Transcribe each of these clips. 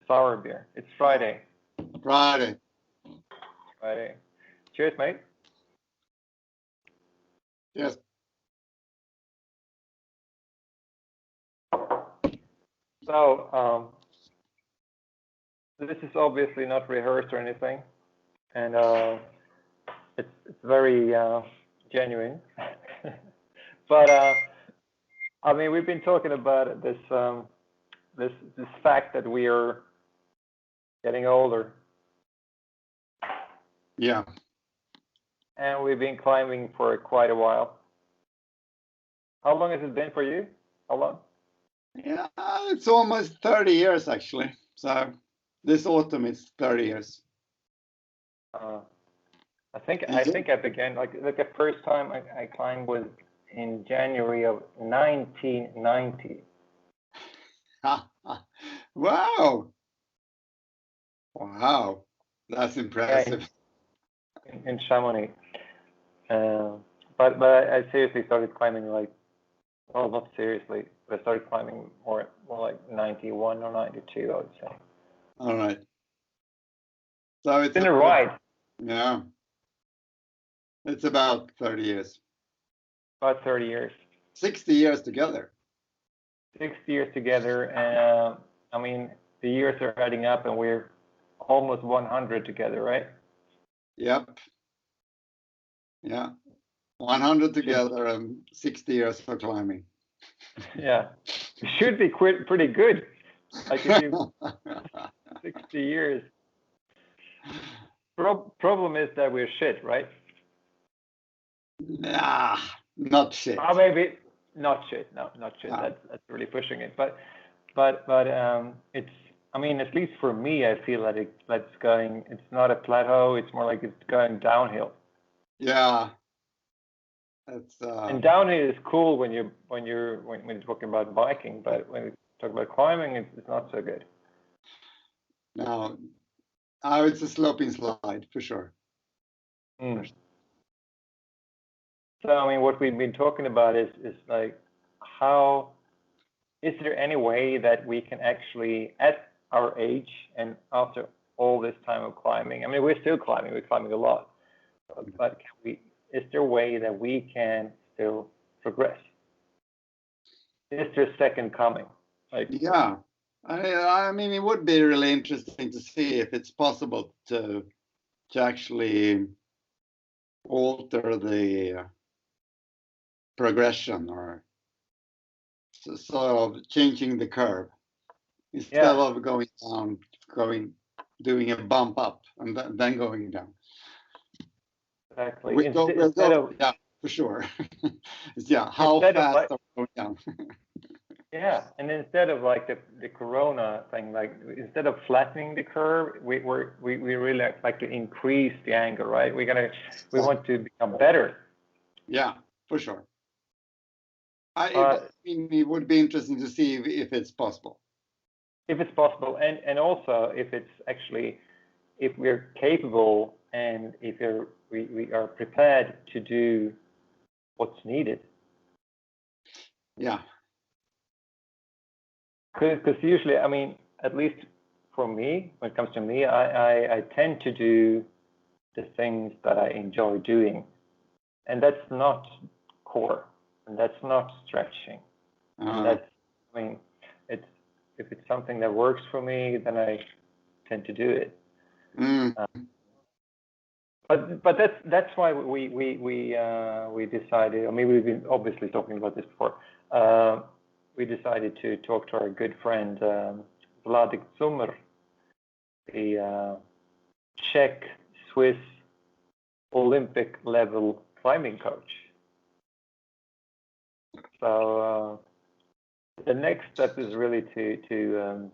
sour beer. It's Friday. Friday. Friday. Cheers, mate. Yes. So, this is obviously not rehearsed or anything, and it's very genuine. But I mean, we've been talking about this fact that we are getting older. Yeah. And we've been climbing for quite a while. How long has it been for you? How long? Yeah, it's almost 30 years actually. So this autumn it's 30 years. I think I began like the first time I climbed was in January of 1990. Wow. Wow. That's impressive. Yeah, in Chamonix. But I seriously started climbing like, well, not seriously, but I started climbing more like 91 or 92, I would say. All right. So it's been a ride. Yeah. It's about 30 years. About 30 years. 60 years together. 60 years together, and I mean, the years are adding up, and we're almost 100 together, right? Yep. Yeah. 100 together and 60 years for climbing. Yeah. It should be pretty good. Like if you 60 years. Problem is that we're shit, right? Nah, not shit. Oh, maybe not shit. No, not shit. No. That's really pushing it. But it's. I mean, at least for me, I feel that it's going. It's not a plateau. It's more like it's going downhill. Yeah. It's. And downhill is cool when you're talking about biking, but when you talk about climbing, it's not so good. No. It's a sloping slide for sure. Mm. So I mean, what we've been talking about is like, how is there any way that we can actually, at our age and after all this time of climbing, I mean, we're still climbing, we're climbing a lot, but is there a way that we can still progress? Is there a second coming? Like, yeah, I mean, it would be really interesting to see if it's possible to actually alter the progression, or sort of changing the curve instead of going down, doing a bump up and then going down. Exactly. Yeah, for sure. Yeah, how fast are we going down? Yeah, and instead of like the Corona thing, like instead of flattening the curve, we really like to increase the angle, right? We want to become better. Yeah, for sure. I mean, it would be interesting to see if it's possible. If it's possible, and also if it's actually, if we're capable and if we are prepared to do what's needed. Yeah. Because usually, I mean, at least for me, when it comes to me, I tend to do the things that I enjoy doing, and that's not core, and that's not stretching, and that's, I mean, if it's something that works for me, then I tend to do it. But that's why we decided. I mean, we've been obviously talking about this before. We decided to talk to our good friend Vladek Zumr, the Czech Swiss Olympic level climbing coach. So the next step is really to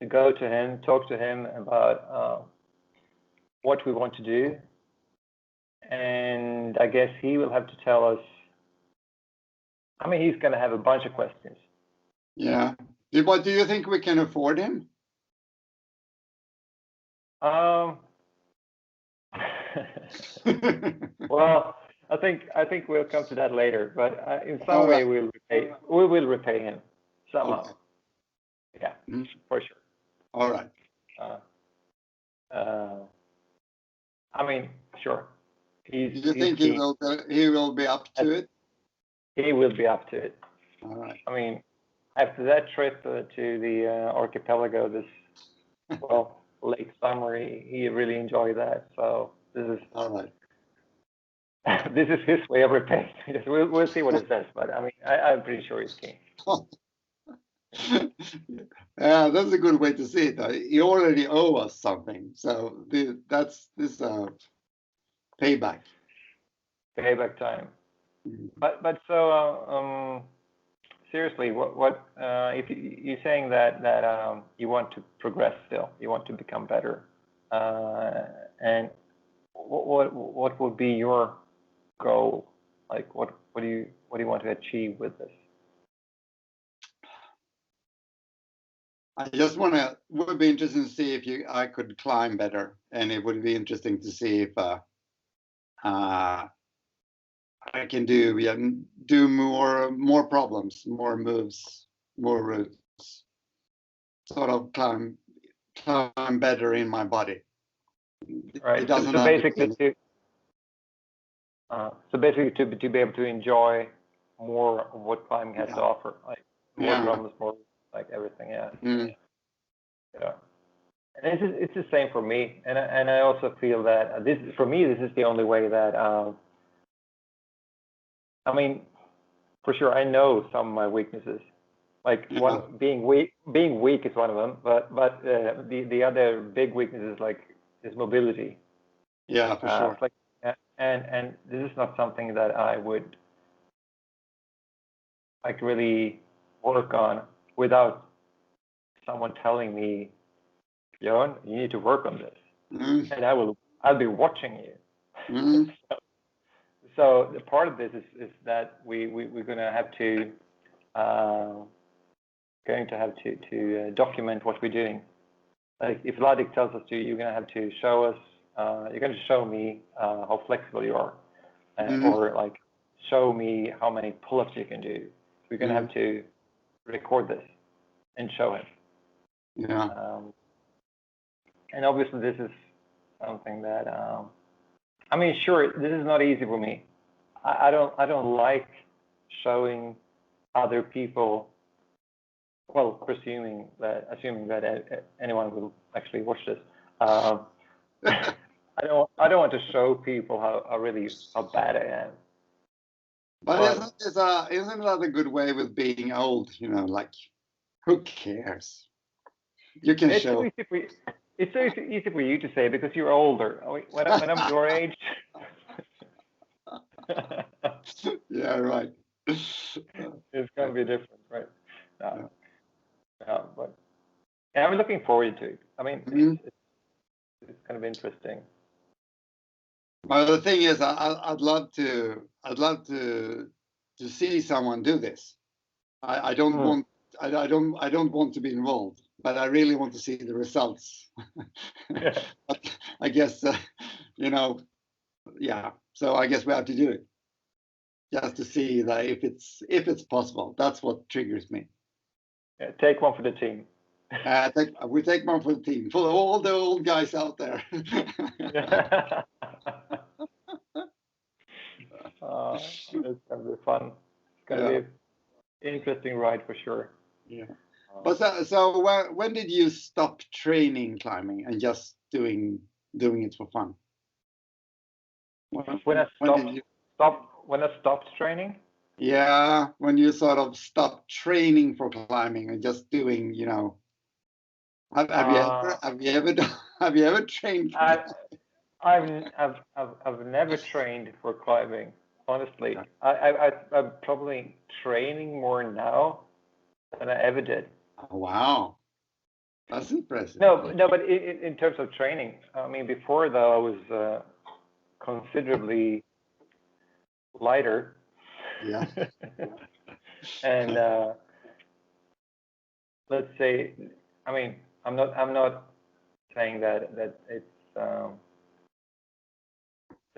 go to him, talk to him about what we want to do, and I guess he will have to tell us. I mean, he's going to have a bunch of questions. Yeah. But do you think we can afford him? Well, I think we'll come to that later. But in some way, we will repay him somehow. Okay. Yeah, for sure. All right. I mean, sure. Do you think he will be up to it? He will be up to it. All right. I mean, after that trip to the archipelago late summer, he really enjoyed that. So this is all right. This is his way of repaying. We'll see what it says, but I mean, I'm pretty sure he's keen. Yeah, that's a good way to see it. He already owe us something, so that's payback. Payback time. Mm-hmm. But so seriously, what if you're saying that you want to progress still, you want to become better, and what would be your goal? Like what do you want to achieve with this? I just would be interesting to see if I could climb better, and it would be interesting to see if I can do more problems, more moves, more routes, sort of climb better in my body. Right. It doesn't so basically to be able to enjoy more of what climbing has to offer, like more problems, more like everything. Yeah. Yeah. And it's the same for me, and I also feel that this is the only way that I mean, for sure I know some of my weaknesses. Like being weak is one of them, but the other big weakness is mobility. Yeah, for sure. Like, and this is not something that I would like really work on without someone telling me, Björn, you need to work on this, and I'll be watching you. So the part of this is that we're gonna have to document what we're doing. Like if Vladek tells us to, you're gonna have to show us. You're gonna show me how flexible you are, or like show me how many pull-ups you can do. We're gonna have to record this and show him. Yeah. And obviously, this is something that I mean, sure, this is not easy for me. I don't like showing other people. Well, assuming that anyone will actually watch this, I don't want to show people how bad I am. But isn't that a good way with being old? You know, like who cares? You can show. It's so easy for you to say because you're older. When I'm your age. Yeah, right. It's gonna be different, right? But I'm looking forward to it. I mean, it's kind of interesting. Well, the thing is, I'd love to see someone do this. I don't want to be involved, but I really want to see the results. But I guess yeah. So I guess we have to do it just to see that if it's possible. That's what triggers me. Yeah, take one for the team. We take one for the team, for all the old guys out there. It's gonna be fun. It's gonna be an interesting ride for sure. Yeah. But so when did you stop training climbing and just doing it for fun? When I stopped training? Yeah, when you sort of stopped training for climbing and just doing, have you ever trained for I've never trained for climbing, honestly. I'm probably training more now than I ever did. Oh, wow. That's impressive. No, but in terms of training, I mean, before though, I was considerably lighter. Yeah. And let's say, I mean, I'm not saying that it's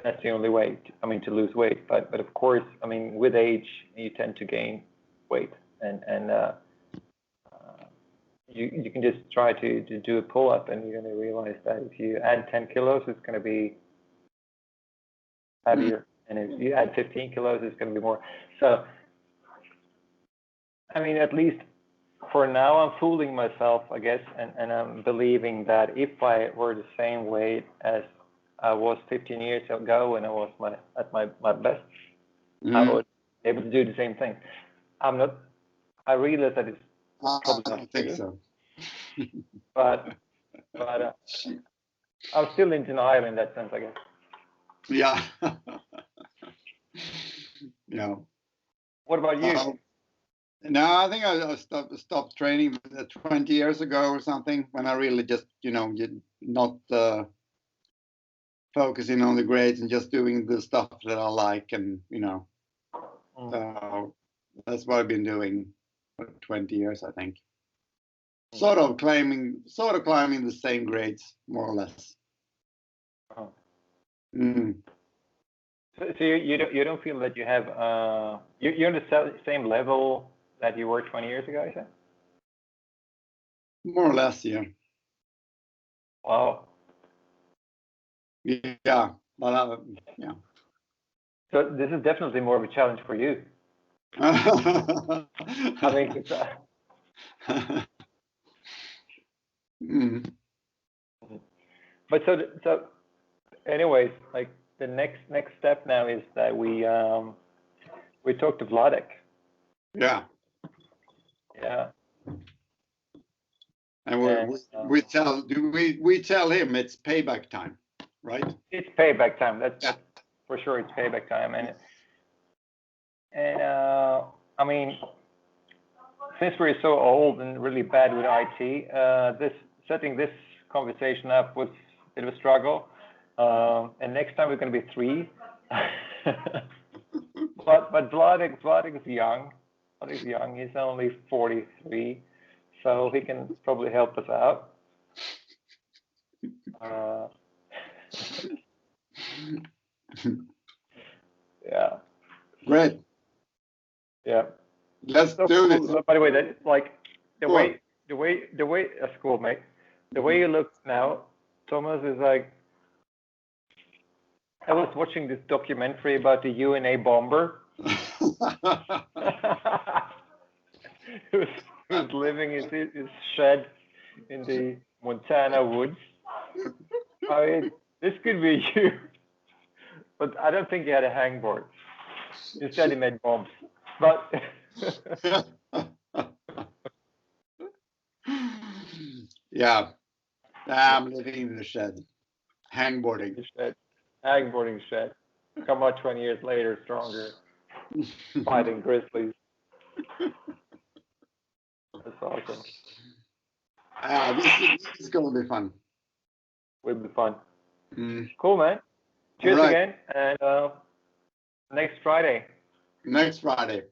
that's the only way to lose weight, but of course, I mean, with age you tend to gain weight, and you can just try to do a pull-up, and you're going to realize that if you add 10 kilos, it's going to be heavier, and if you add 15 kilos, it's going to be more. So, I mean, at least for now, I'm fooling myself, I guess, and I'm believing that if I were the same weight as I was 15 years ago when I was at my best, I would be able to do the same thing. I realize that it's probably not I think true, so. but I'm still in denial in that sense, I guess. Yeah. Yeah. What about you? No, I think I stopped training 20 years ago or something, when I really just, not focusing on the grades and just doing the stuff that I like, and that's what I've been doing for 20 years, I think. Sort of climbing the same grades, more or less. Oh. So you don't feel that you have you're on the same level that you were 20 years ago, I said? More or less, yeah. Wow. Yeah, but yeah. So this is definitely more of a challenge for you. I mean, but so anyways, like the next step now is that we talk to Vladek. Yeah. Yeah. And we tell him it's payback time, right? It's payback time. That's for sure. It's payback time, and I mean, since we're so old and really bad with IT, setting this conversation up was a bit of a struggle. And next time we're going to be 3. but Vladek is young. Vladek's young. He's only 43, so he can probably help us out. Yeah. Great. Yeah. Let's do this. By the way, that like the way that's cool, mate. The way you look now, Thomas, is like, I was watching this documentary about the UNA bomber. who was living in his shed in the Montana woods. I mean, this could be you, but I don't think he had a hangboard. Instead, he made bombs. But yeah, I'm living in the shed, hangboarding. Hangboarding shed. Come out 20 years later, stronger, fighting grizzlies. That's awesome. This is going to be fun. Will be fun. Cool, man. Cheers again, and next Friday. Next Friday.